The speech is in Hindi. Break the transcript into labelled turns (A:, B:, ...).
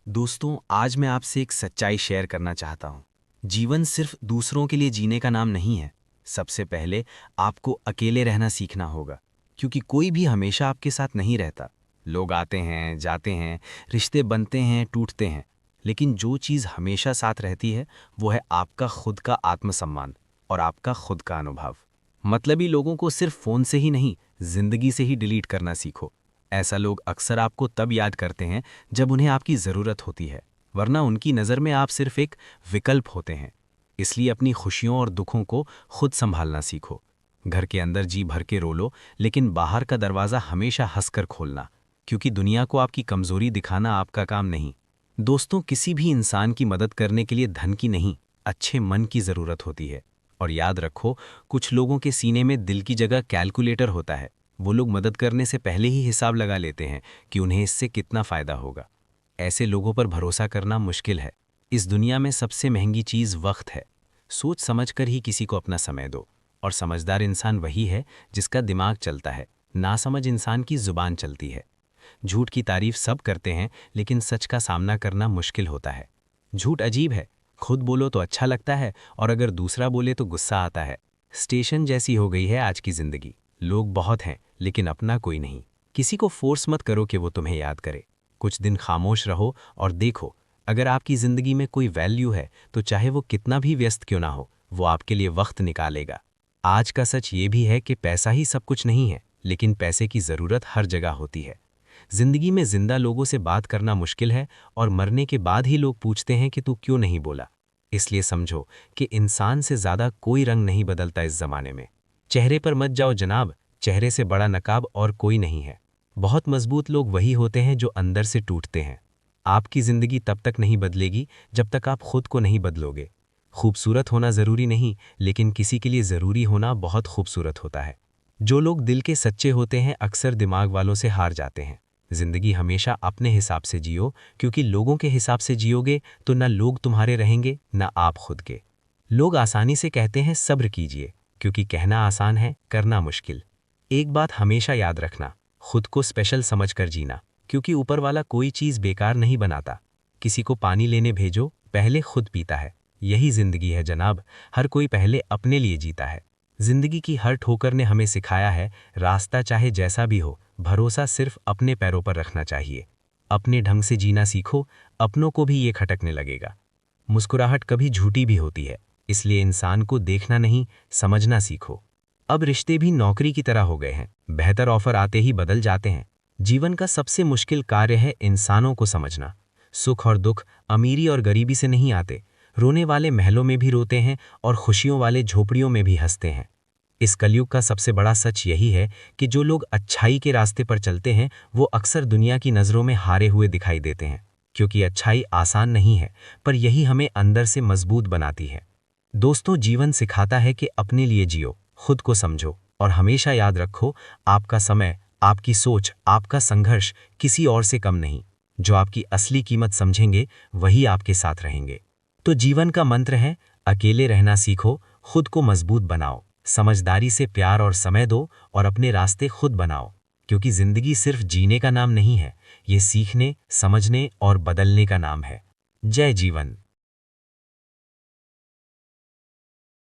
A: दोस्तों, आज मैं आपसे एक सच्चाई शेयर करना चाहता हूँ। जीवन सिर्फ दूसरों के लिए जीने का नाम नहीं है। सबसे पहले आपको अकेले रहना सीखना होगा, क्योंकि कोई भी हमेशा आपके साथ नहीं रहता। लोग आते हैं, जाते हैं, रिश्ते बनते हैं, टूटते हैं, लेकिन जो चीज़ हमेशा साथ रहती है, वो है आपका खुद का आत्मसम्मान और आपका खुद का अनुभव। मतलबी लोगों को सिर्फ फ़ोन से ही नहीं, ज़िंदगी से ही डिलीट करना सीखो। ऐसा लोग अक्सर आपको तब याद करते हैं जब उन्हें आपकी ज़रूरत होती है, वरना उनकी नज़र में आप सिर्फ एक विकल्प होते हैं। इसलिए अपनी खुशियों और दुखों को खुद संभालना सीखो। घर के अंदर जी भर के रो लो, लेकिन बाहर का दरवाज़ा हमेशा हंसकर खोलना, क्योंकि दुनिया को आपकी कमज़ोरी दिखाना आपका काम नहीं। दोस्तों, किसी भी इंसान की मदद करने के लिए धन की नहीं, अच्छे मन की ज़रूरत होती है। और याद रखो, कुछ लोगों के सीने में दिल की जगह कैलकुलेटर होता है। वो लोग मदद करने से पहले ही हिसाब लगा लेते हैं कि उन्हें इससे कितना फ़ायदा होगा। ऐसे लोगों पर भरोसा करना मुश्किल है। इस दुनिया में सबसे महंगी चीज़ वक्त है। सोच समझ कर ही किसी को अपना समय दो। और समझदार इंसान वही है जिसका दिमाग चलता है, नासमझ इंसान की ज़ुबान चलती है। झूठ की तारीफ सब करते हैं, लेकिन सच का सामना करना मुश्किल होता है। झूठ अजीब है, खुद बोलो तो अच्छा लगता है, और अगर दूसरा बोले तो गुस्सा आता है। स्टेशन जैसी हो गई है आज की ज़िंदगी। लोग बहुत हैं, लेकिन अपना कोई नहीं। किसी को फोर्स मत करो कि वो तुम्हें याद करे। कुछ दिन खामोश रहो और देखो, अगर आपकी ज़िंदगी में कोई वैल्यू है, तो चाहे वो कितना भी व्यस्त क्यों ना हो, वो आपके लिए वक्त निकालेगा। आज का सच ये भी है कि पैसा ही सब कुछ नहीं है, लेकिन पैसे की ज़रूरत हर जगह होती है। जिंदगी में जिंदा लोगों से बात करना मुश्किल है, और मरने के बाद ही लोग पूछते हैं कि तू क्यों नहीं बोला। इसलिए समझो कि इंसान से ज़्यादा कोई रंग नहीं बदलता इस ज़माने में। चेहरे पर मत जाओ जनाब, चेहरे से बड़ा नकाब और कोई नहीं है। बहुत मजबूत लोग वही होते हैं जो अंदर से टूटते हैं। आपकी ज़िंदगी तब तक नहीं बदलेगी जब तक आप खुद को नहीं बदलोगे। खूबसूरत होना ज़रूरी नहीं, लेकिन किसी के लिए ज़रूरी होना बहुत खूबसूरत होता है। जो लोग दिल के सच्चे होते हैं अक्सर दिमाग वालों से हार जाते हैं। जिंदगी हमेशा अपने हिसाब से जियो, क्योंकि लोगों के हिसाब से जियोगे तो ना लोग तुम्हारे रहेंगे, ना आप खुद के। लोग आसानी से कहते हैं सब्र कीजिए, क्योंकि कहना आसान है, करना मुश्किल। एक बात हमेशा याद रखना, खुद को स्पेशल समझकर जीना, क्योंकि ऊपर वाला कोई चीज़ बेकार नहीं बनाता। किसी को पानी लेने भेजो, पहले खुद पीता है। यही जिंदगी है जनाब, हर कोई पहले अपने लिए जीता है। जिंदगी की हर ठोकर ने हमें सिखाया है, रास्ता चाहे जैसा भी हो, भरोसा सिर्फ अपने पैरों पर रखना चाहिए। अपने ढंग से जीना सीखो, अपनों को भी ये खटकने लगेगा। मुस्कुराहट कभी झूठी भी होती है, इसलिए इंसान को देखना नहीं, समझना सीखो। अब रिश्ते भी नौकरी की तरह हो गए हैं, बेहतर ऑफर आते ही बदल जाते हैं। जीवन का सबसे मुश्किल कार्य है इंसानों को समझना। सुख और दुख अमीरी और गरीबी से नहीं आते। रोने वाले महलों में भी रोते हैं, और खुशियों वाले झोपड़ियों में भी हंसते हैं। इस कलयुग का सबसे बड़ा सच यही है कि जो लोग अच्छाई के रास्ते पर चलते हैं, वो अक्सर दुनिया की नज़रों में हारे हुए दिखाई देते हैं। क्योंकि अच्छाई आसान नहीं है, पर यही हमें अंदर से मजबूत बनाती है। दोस्तों, जीवन सिखाता है कि अपने लिए जियो, खुद को समझो, और हमेशा याद रखो, आपका समय, आपकी सोच, आपका संघर्ष किसी और से कम नहीं। जो आपकी असली कीमत समझेंगे, वही आपके साथ रहेंगे। तो जीवन का मंत्र है, अकेले रहना सीखो, खुद को मजबूत बनाओ, समझदारी से प्यार और समय दो, और अपने रास्ते खुद बनाओ। क्योंकि जिंदगी सिर्फ जीने का नाम नहीं है, ये सीखने, समझने और बदलने का नाम है। जय जीवन।